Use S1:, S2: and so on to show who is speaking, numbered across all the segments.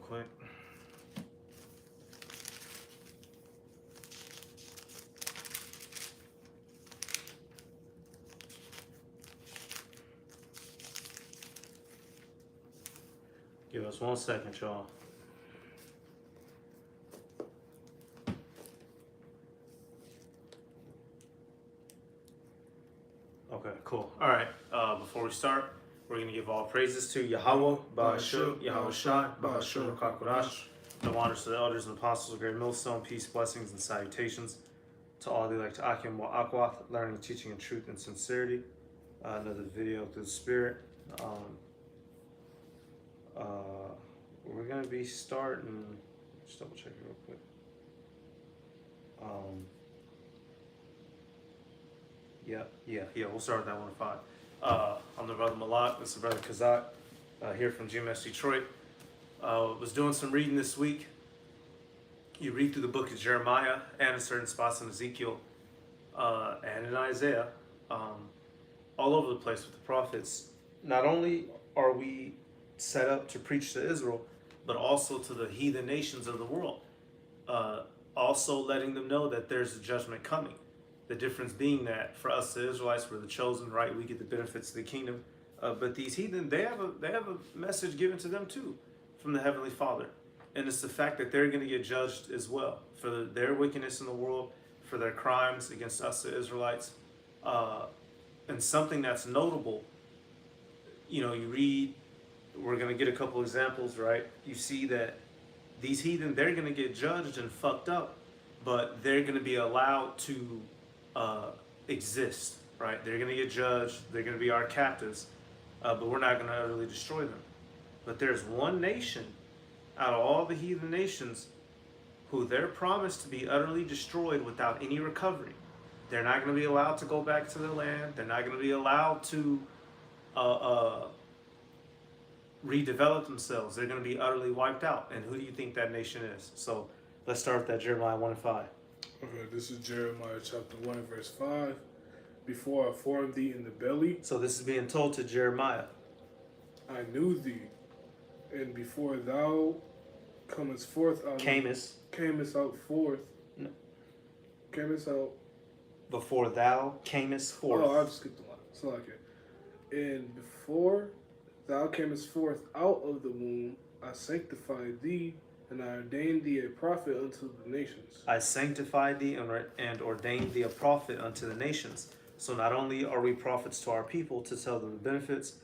S1: quick. Give us 1 second, y'all. Okay, cool. All right. Before we start, we're going to give all praises to Yahweh, Ba'ashur, Yahweh Shai, Ba'ashur, Rakakwadash. The wonders to the elders and apostles of Great Millstone, peace, blessings, and salutations to all the elect Akim wa Akwath, learning, teaching, in truth and sincerity. Another video through the Spirit. We're going to be starting, just double check it real quick. Yeah, we'll start with that 1 to 5. I'm the brother Malak, this is the brother Kazak, here from GMS Detroit. Was doing some reading this week. You read through the book of Jeremiah and in certain spots in Ezekiel and in Isaiah, all over the place with the prophets. Not only are we set up to preach to Israel, but also to the heathen nations of the world. Also letting them know that there's a judgment coming. The difference being that for us, the Israelites, we're the chosen, right? We get the benefits of the kingdom. But these heathen, they have a message given to them too, from the Heavenly Father. And it's the fact that they're going to get judged as well for their wickedness in the world, for their crimes against us, the Israelites. And something that's notable, you read, we're going to get a couple examples, right? You see that these heathen, they're going to get judged and fucked up, but they're going to be allowed to exist, right? They're going to get judged. They're going to be our captives, but we're not going to utterly destroy them. But there's one nation out of all the heathen nations who they're promised to be utterly destroyed without any recovery. They're not going to be allowed to go back to their land. They're not going to be allowed to redevelop themselves. They're going to be utterly wiped out. And who do you think that nation is? So let's start with that Jeremiah 1 and 5.
S2: Okay, this is Jeremiah chapter 1 and verse 5. Before I formed thee in the belly,
S1: So this is being told to Jeremiah.
S2: I knew thee, and before thou comest forth out
S1: Camest,
S2: out forth.
S1: No.
S2: Camest out.
S1: before thou camest forth.
S2: Oh, I just skipped a lot. It's like it. And before thou camest forth out of the womb, I sanctified thee, and I ordained thee a prophet unto the nations.
S1: I sanctified thee and ordained thee a prophet unto the nations. So not only are we prophets to our people to tell them the benefits,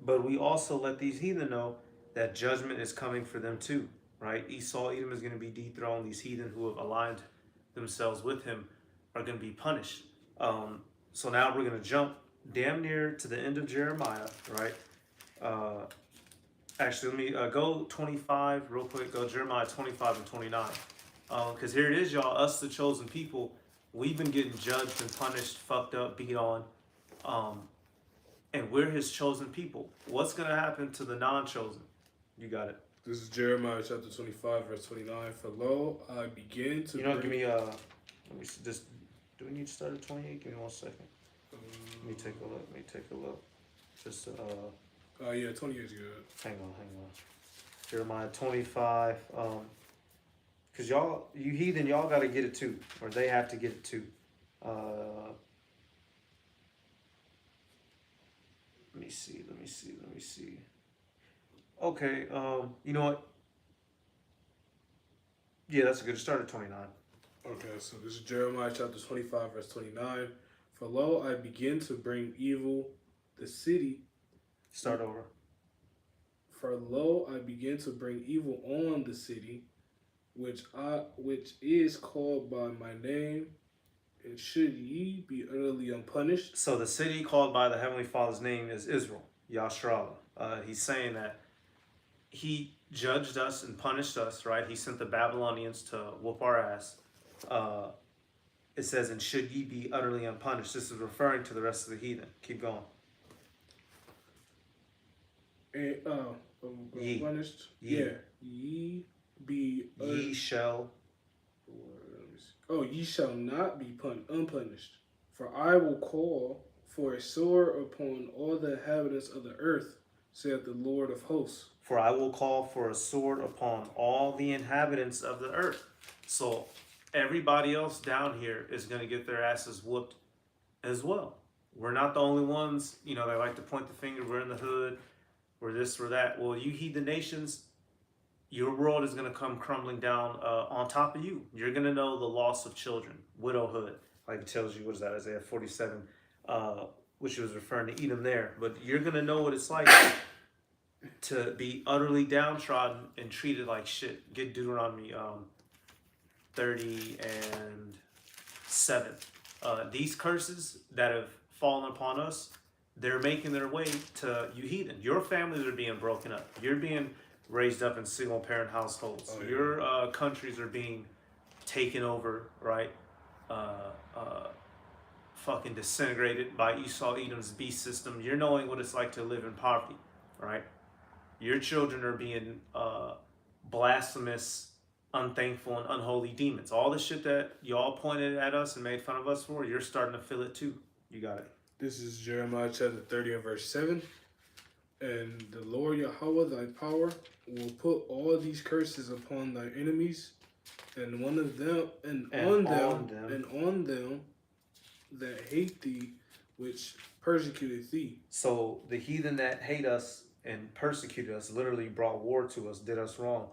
S1: but we also let these heathen know that judgment is coming for them too, right? Esau, Edom is going to be dethroned. These heathen who have aligned themselves with him are going to be punished. So now we're going to jump damn near to the end of Jeremiah, right? Actually, let me go 25 real quick. Go Jeremiah 25 and 29. Because here it is, y'all. Us, the chosen people, we've been getting judged and punished, fucked up, beat on. And we're his chosen people. What's going to happen to the non-chosen? You got it.
S2: This is Jeremiah chapter 25, verse 29. For lo, I begin to
S1: Give me, let me see, just, do we need to start at 28? Give me 1 second. Let me take a look. Just,
S2: yeah, 28 is good.
S1: hang on. Jeremiah 25. Because you heathen, y'all got to get it too. Or they have to get it too. Let me see. Okay, you know what? Yeah, that's a good start at 29.
S2: Okay, so this is Jeremiah chapter 25, verse 29. For lo, I begin to bring evil the city.
S1: Start over.
S2: For lo, I begin to bring evil on the city, which is called by my name, and should ye be utterly unpunished.
S1: So the city called by the Heavenly Father's name is Israel, Yashrala. He's saying that he judged us and punished us, right? He sent the Babylonians to whoop our ass. It says, and should ye be utterly unpunished. This is referring to the rest of the heathen. Keep going.
S2: And,
S1: Ye.
S2: punished?
S1: Ye.
S2: Yeah. Ye be...
S1: Ye shall...
S2: Oh, ye shall not be unpunished. For I will call for a sword upon all the inhabitants of the earth, saith the Lord of hosts.
S1: For I will call for a sword upon all the inhabitants of the earth. So everybody else down here is going to get their asses whooped as well. We're not the only ones, you know, that like to point the finger, we're in the hood, we're this, we're that. Well, you heed the nations, your world is going to come crumbling down on top of you. You're going to know the loss of children, widowhood, like it tells you, what is that, Isaiah 47, which was referring to Edom there. But you're going to know what it's like to be utterly downtrodden and treated like shit. Get Deuteronomy 30 and 7. These curses that have fallen upon us, they're making their way to you heathen. Your families are being broken up. You're being raised up in single parent households.
S2: Oh, yeah.
S1: Your countries are being taken over, right? Fucking disintegrated by Esau Edom's beast system. You're knowing what it's like to live in poverty, right? Your children are being blasphemous, unthankful, and unholy demons. All the shit that y'all pointed at us and made fun of us for, you're starting to feel it too. You got it.
S2: This is Jeremiah chapter 30 and verse 7. And the Lord Yahweh thy power will put all these curses upon thy enemies, and one of them and on them that hate thee, which persecuted thee.
S1: So the heathen that hate us and persecuted us, literally brought war to us, did us wrong.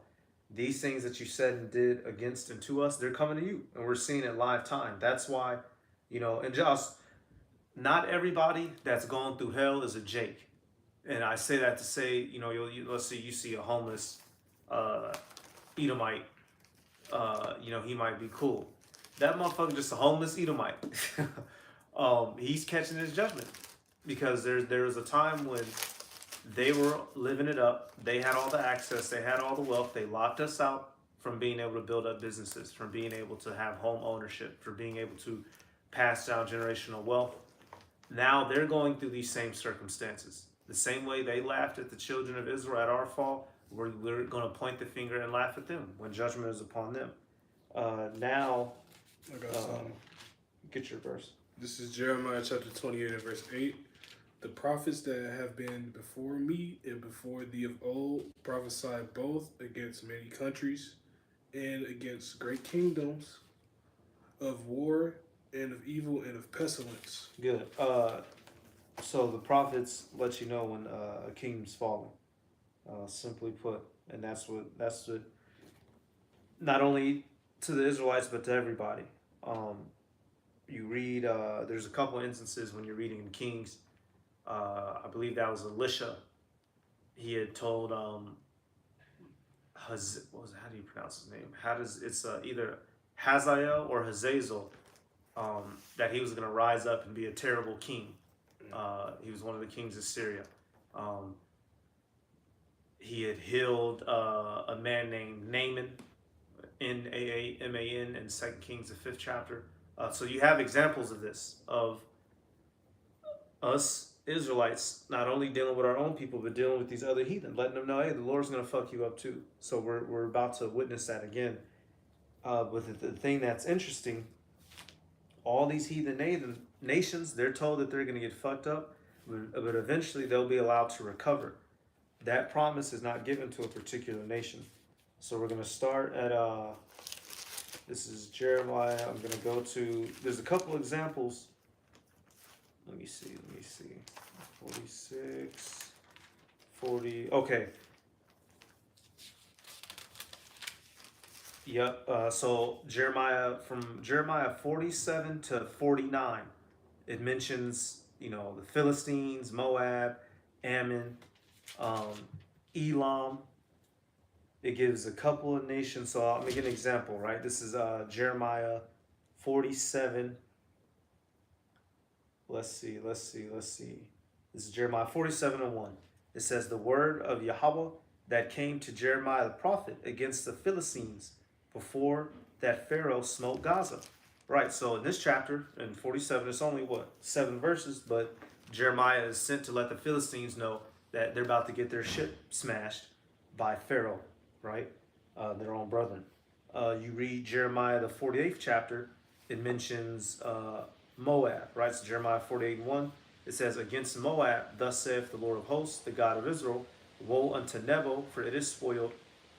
S1: These things that you said and did against and to us, they're coming to you, and we're seeing it live time. That's why, you know, and just not everybody that's going through hell is a Jake. And I say that to say, you know, let's say you see a homeless Edomite, you know, he might be cool. That motherfucker just a homeless Edomite. He's catching his judgment, because there was a time when they were living it up. They had all the access. They had all the wealth. They locked us out from being able to build up businesses, from being able to have home ownership, for being able to pass down generational wealth. Now they're going through these same circumstances. The same way they laughed at the children of Israel at our fall, we're going to point the finger and laugh at them when judgment is upon them. Now,
S2: I got some.
S1: Get your verse.
S2: This is Jeremiah chapter 28 and verse 8. The prophets that have been before me and before thee of old prophesied both against many countries and against great kingdoms, of war and of evil and of pestilence.
S1: Good. So the prophets let you know when a kingdom's falling, simply put, and that's what not only to the Israelites but to everybody. You read, there's a couple instances when you're reading in Kings. I believe that was Elisha. He had told what was it, how do you pronounce his name? It's either Hazael or Hazazel, that he was going to rise up and be a terrible king. He was one of the kings of Syria. He had healed a man named Naaman, Naaman, in 2 Kings, the 5th chapter. So you have examples of this, of us Israelites not only dealing with our own people, but dealing with these other heathen, letting them know, hey, the Lord's going to fuck you up too. So we're about to witness that again. But the thing that's interesting, all these heathen nations, they're told that they're going to get fucked up, but eventually they'll be allowed to recover. That promise is not given to a particular nation. So we're going to start at, this is Jeremiah. I'm going to go to, there's a couple examples. Let me see. 46, 40, okay. Yep, so from Jeremiah 47 to 49, it mentions, you know, the Philistines, Moab, Ammon, Elam. It gives a couple of nations. So I'll make an example, right? This is Jeremiah 47. Let's see. This is Jeremiah 47:1. It says, the word of Yahweh that came to Jeremiah the prophet against the Philistines before that Pharaoh smote Gaza. Right, so in this chapter, in 47, it's only, 7 verses, but Jeremiah is sent to let the Philistines know that they're about to get their shit smashed by Pharaoh, right? Their own brethren. You read Jeremiah, the 48th chapter, it mentions Moab, right? So Jeremiah 48:1, it says, against Moab, thus saith the Lord of hosts, the God of Israel, Woe unto Nebo, for it is spoiled.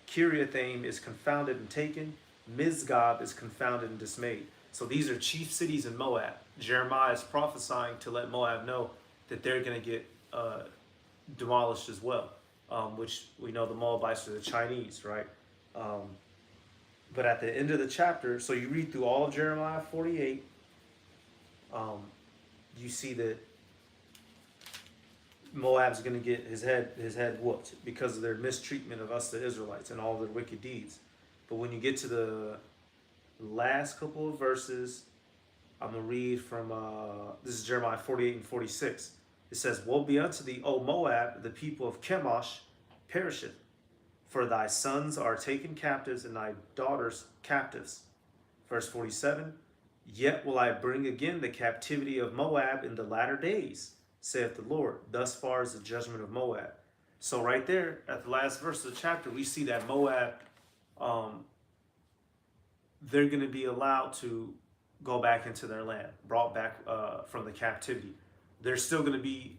S1: Kiriathaim is confounded and taken. Mizgab is confounded and dismayed. So these are chief cities in Moab. Jeremiah is prophesying to let Moab know that they're going to get demolished as well, which we know the Moabites are the Chinese, right? But at the end of the chapter, so you read through all of Jeremiah 48, you see that Moab's going to get his head whooped because of their mistreatment of us, the Israelites, and all their wicked deeds. But when you get to the last couple of verses, I'm going to read from, this is Jeremiah 48 and 46. It says, Woe be unto thee, O Moab, the people of Chemosh perisheth. For thy sons are taken captives, and thy daughters captives. Verse 47, Yet will I bring again the captivity of Moab in the latter days, saith the Lord. Thus far is the judgment of Moab. So right there, at the last verse of the chapter, we see that Moab, they're going to be allowed to go back into their land, brought back from the captivity. They're still going to be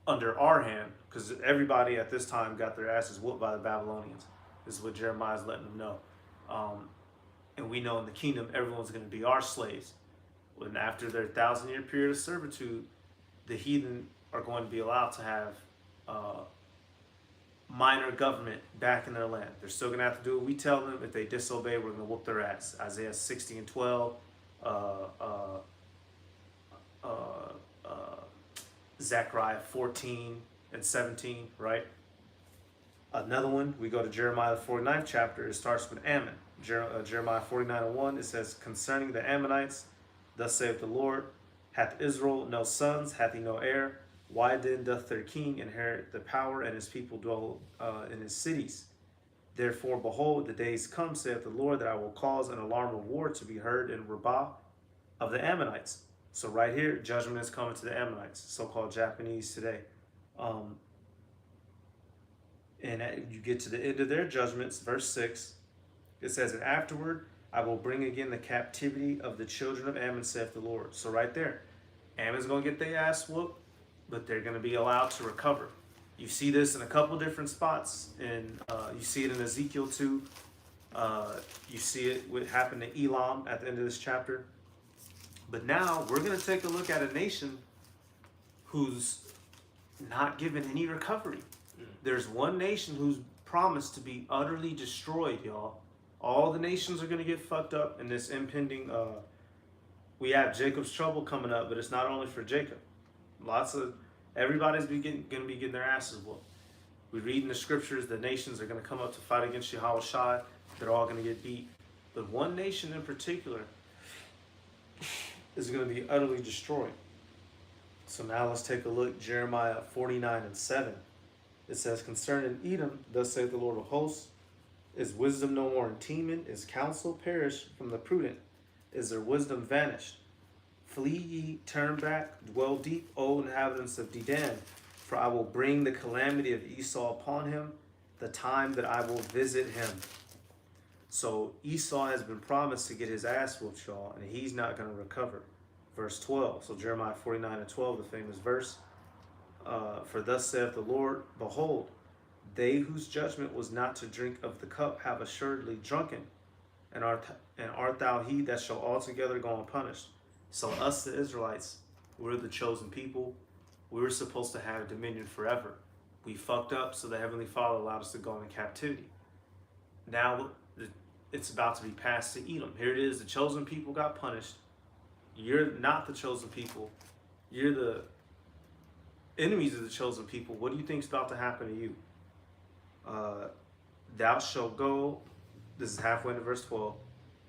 S1: under our hand, because everybody at this time got their asses whooped by the Babylonians. This is what Jeremiah's letting them know. And we know in the kingdom, everyone's going to be our slaves. When after their 1,000-year period of servitude, the heathen are going to be allowed to have minor government back in their land. They're still going to have to do what we tell them. If they disobey, we're going to whoop their ass. Isaiah 60 and 12, Zechariah 14 and 17, right? Another one, we go to Jeremiah the 49th chapter. It starts with Ammon. Jeremiah 49 and 1, it says, Concerning the Ammonites, thus saith the Lord, Hath Israel no sons? Hath he no heir? Why then doth their king inherit the power, and his people dwell in his cities? Therefore, behold, the days come, saith the Lord, that I will cause an alarm of war to be heard in Rabbah of the Ammonites. So right here, judgment is coming to the Ammonites, so-called Japanese today. And you get to the end of their judgments, verse 6. It says, And afterward I will bring again the captivity of the children of Ammon, saith the Lord. So right there, Ammon's going to get their ass whooped, but they're going to be allowed to recover. You see this in a couple different spots. And you see it in Ezekiel 2. You see it what happened to Elam at the end of this chapter. But now we're going to take a look at a nation who's not given any recovery. There's one nation who's promised to be utterly destroyed, y'all. All the nations are going to get fucked up in this impending, we have Jacob's trouble coming up, but it's not only for Jacob. Everybody's going to be getting their asses whooped. We read in the scriptures the nations are going to come up to fight against Yahweh Shai. They're all going to get beat. But one nation in particular is going to be utterly destroyed. So now let's take a look. Jeremiah 49 and 7. It says, Concerning Edom, thus saith the Lord of hosts, Is wisdom no more in Teman? Is counsel perished from the prudent? Is their wisdom vanished? Flee ye, turn back, dwell deep, O inhabitants of Dedan, for I will bring the calamity of Esau upon him, the time that I will visit him. So Esau has been promised to get his ass whooped, y'all, and he's not going to recover. Verse 12. So Jeremiah 49 and 12, the famous verse. For thus saith the Lord, Behold, they whose judgment was not to drink of the cup have assuredly drunken, and art thou he that shall altogether go unpunished. So us, the Israelites, we're the chosen people. We were supposed to have dominion forever. We fucked up, so the Heavenly Father allowed us to go into captivity. Now it's about to be passed to Edom. Here it is, the chosen people got punished. You're not the chosen people. You're the enemies of the chosen people. What do you think is about to happen to you? Thou shalt go, this is halfway into verse 12,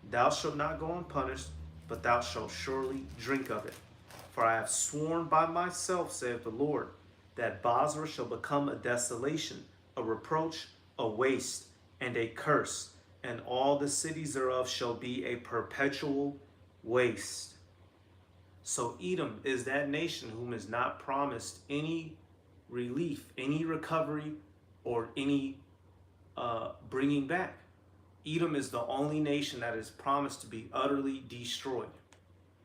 S1: Thou shalt not go unpunished, but thou shalt surely drink of it. For I have sworn by myself, saith the Lord, that Bozrah shall become a desolation, a reproach, a waste, and a curse, and all the cities thereof shall be a perpetual waste. So Edom is that nation whom is not promised any relief, any recovery, or any bringing back. Edom is the only nation that is promised to be utterly destroyed.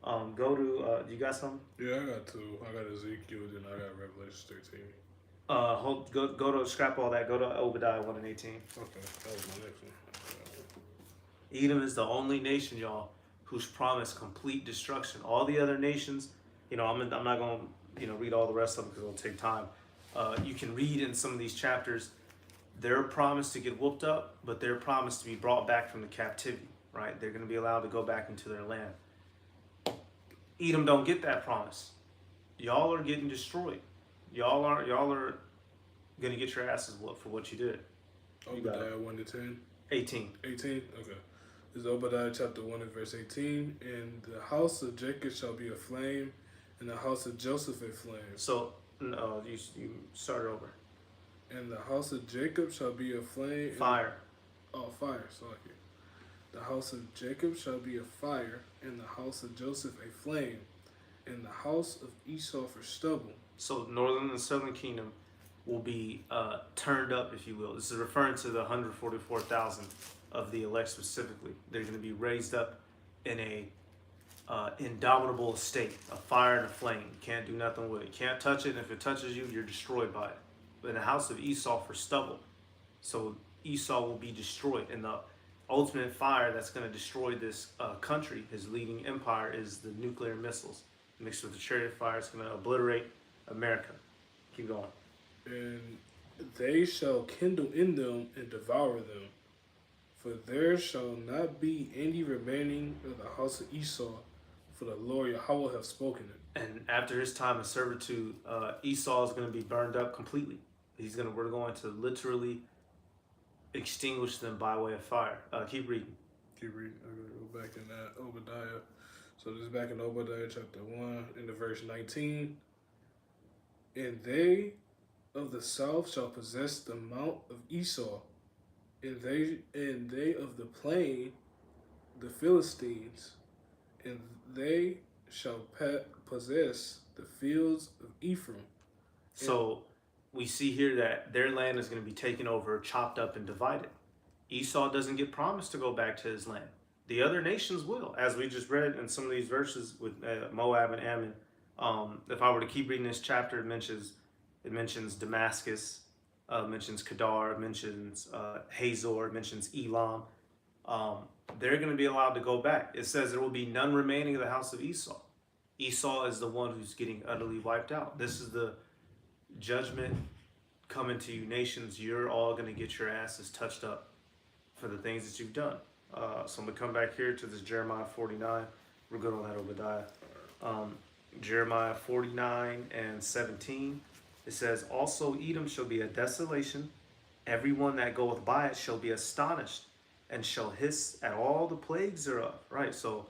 S1: Go to, do you got something?
S2: Yeah, I got two. I got Ezekiel, then I got Revelation 13.
S1: Go to scrap all that. Go to Obadiah 1:18.
S2: Okay, that was my next one.
S1: Edom is the only nation, y'all, who's promised complete destruction. All the other nations, I'm not going to, read all the rest of them because it'll take time. You can read in some of these chapters, they're promised to get whooped up, but they're promised to be brought back from the captivity, right? They're going to be allowed to go back into their land. Edom don't get that promise. Y'all are getting destroyed. Y'all are going to get your asses whooped for what you did.
S2: Obadiah 1-10.
S1: 18.
S2: 18? Okay. This is Obadiah chapter 1 and verse 18. And the house of Jacob shall be a flame, and the house of Joseph a flame.
S1: So, no, you start over.
S2: And the house of Jacob shall be a flame.
S1: Fire.
S2: Fire. Sorry. The house of Jacob shall be a fire, and the house of Joseph a flame, and the house of Esau for stubble.
S1: So, northern and southern kingdom will be turned up, if you will. This is referring to the 144,000 of the elect specifically. They're going to be raised up in a indomitable state, a fire and a flame. You can't do nothing with it. You can't touch it, and if it touches you, you're destroyed by it. But in the house of Esau for stubble. So Esau will be destroyed. And the ultimate fire that's going to destroy this country, his leading empire, is the nuclear missiles. Mixed with the chariot fire, it's going to obliterate America. Keep going.
S2: And they shall kindle in them and devour them. For there shall not be any remaining of the house of Esau, for the Lord Yahweh hath spoken it.
S1: And after his time of servitude, Esau is going to be burned up completely. We're going to literally extinguish them by way of fire. Keep reading.
S2: I'm going to go back in that Obadiah. So this is back in Obadiah chapter 1 in the verse 19. And they of the south shall possess the mount of Esau, and they of the plain, the Philistines, and they shall possess the fields of Ephraim.
S1: So we see here that their land is going to be taken over, chopped up, and divided. Esau doesn't get promised to go back to his land. The other nations will, as we just read in some of these verses with Moab and Ammon. If I were to keep reading this chapter, it mentions Damascus, mentions Kedar, mentions Hazor, mentions Elam. They're going to be allowed to go back. It says there will be none remaining of the house of Esau. Esau is the one who's getting utterly wiped out. This is the judgment coming to you nations. You're all going to get your asses touched up for the things that you've done. So I'm going to come back here to this Jeremiah 49. We're good on that Obadiah. Jeremiah 49 and 17. It says, also Edom shall be a desolation. Everyone that goeth by it shall be astonished, and shall hiss at all the plagues thereof. Right, so,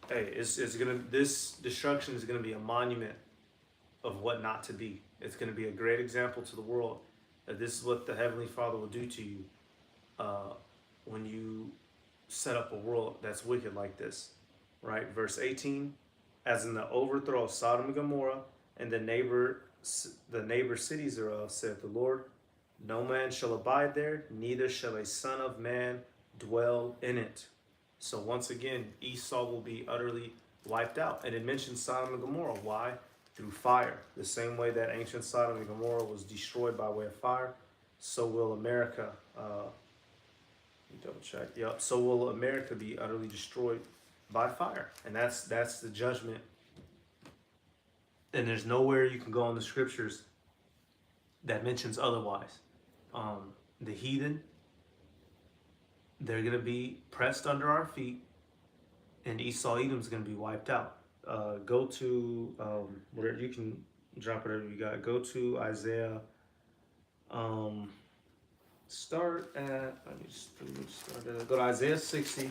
S1: hey, this destruction is gonna be a monument of what not to be. It's gonna be a great example to the world that this is what the Heavenly Father will do to you when you set up a world that's wicked like this. Right, verse 18, as in the overthrow of Sodom and Gomorrah and the neighbor cities thereof, saith the Lord, no man shall abide there, neither shall a son of man dwell in it. So once again, Esau will be utterly wiped out. And it mentions Sodom and Gomorrah. Why? Through fire. The same way that ancient Sodom and Gomorrah was destroyed by way of fire, so will America. Double check. Yep. So will America be utterly destroyed by fire. And that's the judgment. And there's nowhere you can go in the scriptures that mentions otherwise. The heathen, they're going to be pressed under our feet, and Esau Edom's going to be wiped out. Go to, whatever, you can drop whatever you got. Go to Isaiah, start at, go to Isaiah 60.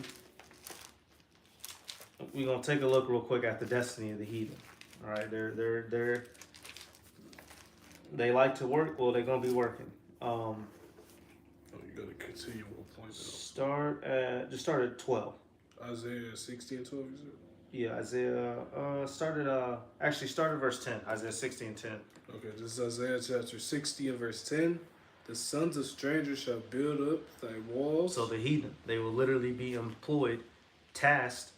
S1: We're going to take a look real quick at the destiny of the heathen. All right, they like to work. Well, they're gonna be working.
S2: You gotta continue what point though.
S1: Start at 12.
S2: Isaiah 60 and 12, you said?
S1: Yeah, Isaiah. Start at verse 10. Isaiah 60 and 10.
S2: Okay, this is Isaiah chapter 60 and verse 10. The sons of strangers shall build up thy walls.
S1: So the heathen, they will literally be employed, tasked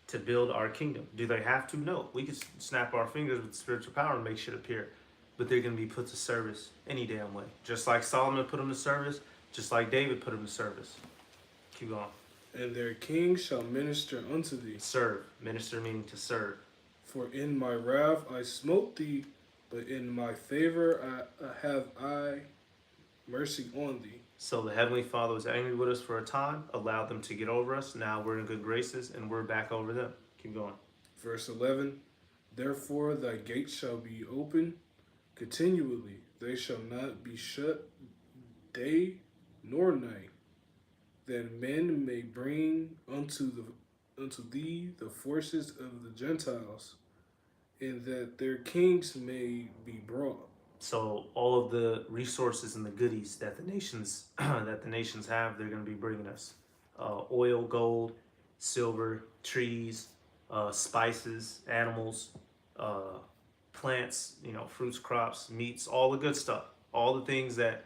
S1: to build our kingdom. Do they have to? No. We can snap our fingers with spiritual power and make shit appear. but they're going to be put to service any damn way. Just like Solomon put them to service, just like David put them to service. Keep going.
S2: And their king shall minister unto thee.
S1: Serve. Minister meaning to serve.
S2: For in my wrath I smote thee, but in my favor have I mercy on thee.
S1: So the Heavenly Father was angry with us for a time, allowed them to get over us. Now we're in good graces and we're back over them. Keep going.
S2: Verse 11, therefore thy gates shall be open continually. They shall not be shut day nor night, that men may bring unto thee the forces of the Gentiles, and that their kings may be brought.
S1: So all of the resources and the goodies that the nations have, they're going to be bringing us. Oil, gold, silver, trees, spices, animals, plants, fruits, crops, meats, all the good stuff. All the things that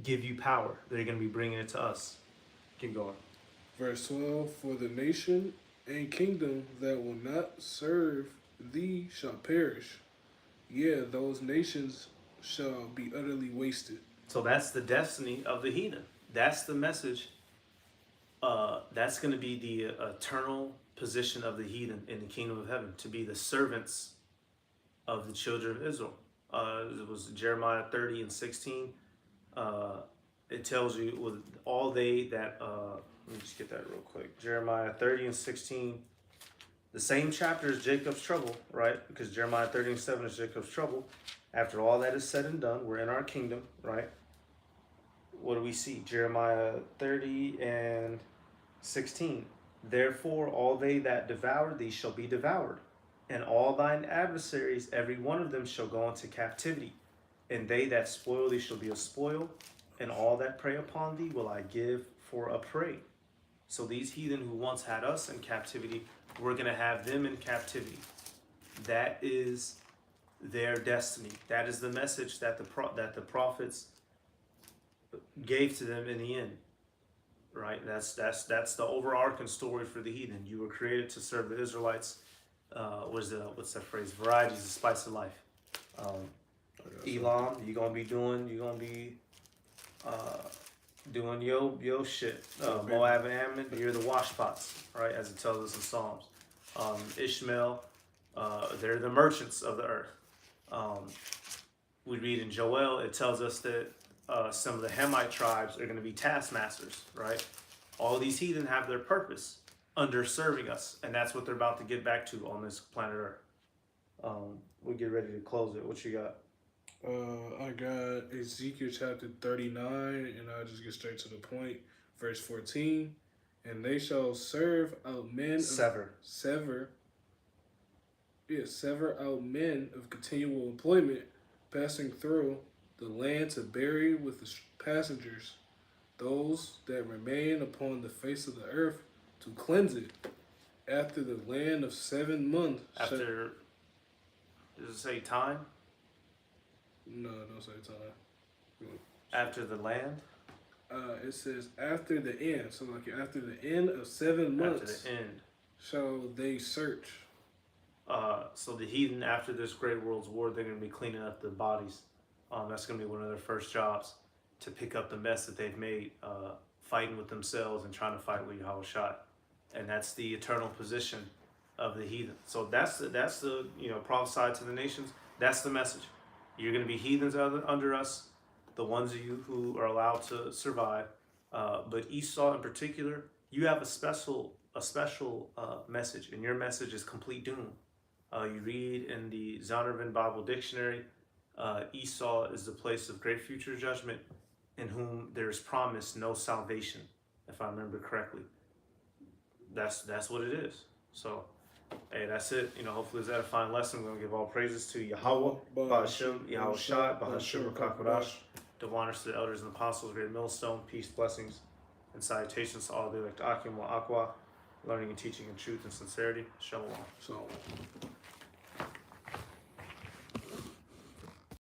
S1: give you power, they're going to be bringing it to us. Keep going.
S2: Verse 12, for the nation and kingdom that will not serve thee shall perish. Yeah, those nations shall be utterly wasted.
S1: So that's the destiny of the heathen. That's the message. That's going to be the eternal position of the heathen in the kingdom of heaven, to be the servants of the children of Israel. It was Jeremiah 30 and 16. It tells you with all they that, let me just get that real quick. Jeremiah 30 and 16. The same chapter as Jacob's trouble, right? Because Jeremiah 30 and 7 is Jacob's trouble. After all that is said and done, we're in our kingdom, right? What do we see? Jeremiah 30 and 16. Therefore, all they that devour thee shall be devoured, and all thine adversaries, every one of them, shall go into captivity. And they that spoil thee shall be a spoil, and all that prey upon thee will I give for a prey. So these heathen who once had us in captivity, we're going to have them in captivity. That is their destiny. That is the message that the prophets gave to them in the end. Right? That's the overarching story for the heathen. You were created to serve the Israelites. What's that phrase? Variety is the spice of life. Elam, you're gonna be doing yo shit. Moab and Ammon, you're the washpots, right? As it tells us in Psalms. Ishmael, they're the merchants of the earth. We read in Joel, it tells us that some of the Hamite tribes are going to be taskmasters, right? All these heathen have their purpose under serving us, and that's what they're about to get back to on this planet Earth. We get ready to close it. What you got?
S2: I got Ezekiel chapter 39, and I'll just get straight to the point. Verse 14, and they shall serve out men
S1: Sever
S2: out men of continual employment, passing through the land to bury with the passengers those that remain upon the face of the earth, to cleanse it after the land of 7 months.
S1: After, does it say time?
S2: No, it don't say time.
S1: After the land?
S2: It says after the end. So like after the end of 7 months.
S1: After the end.
S2: Shall they search.
S1: So the heathen, after this great world's war, they're going to be cleaning up the bodies. That's going to be one of their first jobs, to pick up the mess that they've made, fighting with themselves and trying to fight with Yahushua. And that's the eternal position of the heathen. So that's the prophesied to the nations. That's the message. You're going to be heathens under us, the ones of you who are allowed to survive. But Esau in particular, you have a special message, and your message is complete doom. You read in the Zondervan Bible Dictionary, Esau is the place of great future judgment, in whom there is promised no salvation, if I remember correctly. That's what it is. So, hey, that's it. Hopefully it's a fine lesson. We're going to give all praises to Yahweh, Ba'ashem, Yahushua, Ba'ashem, Rakakodash. Divine honors to the elders and apostles, great millstone, peace, blessings, and salutations to all the elect Akim wa Aqua, learning and teaching in truth and sincerity. Shalom.
S2: So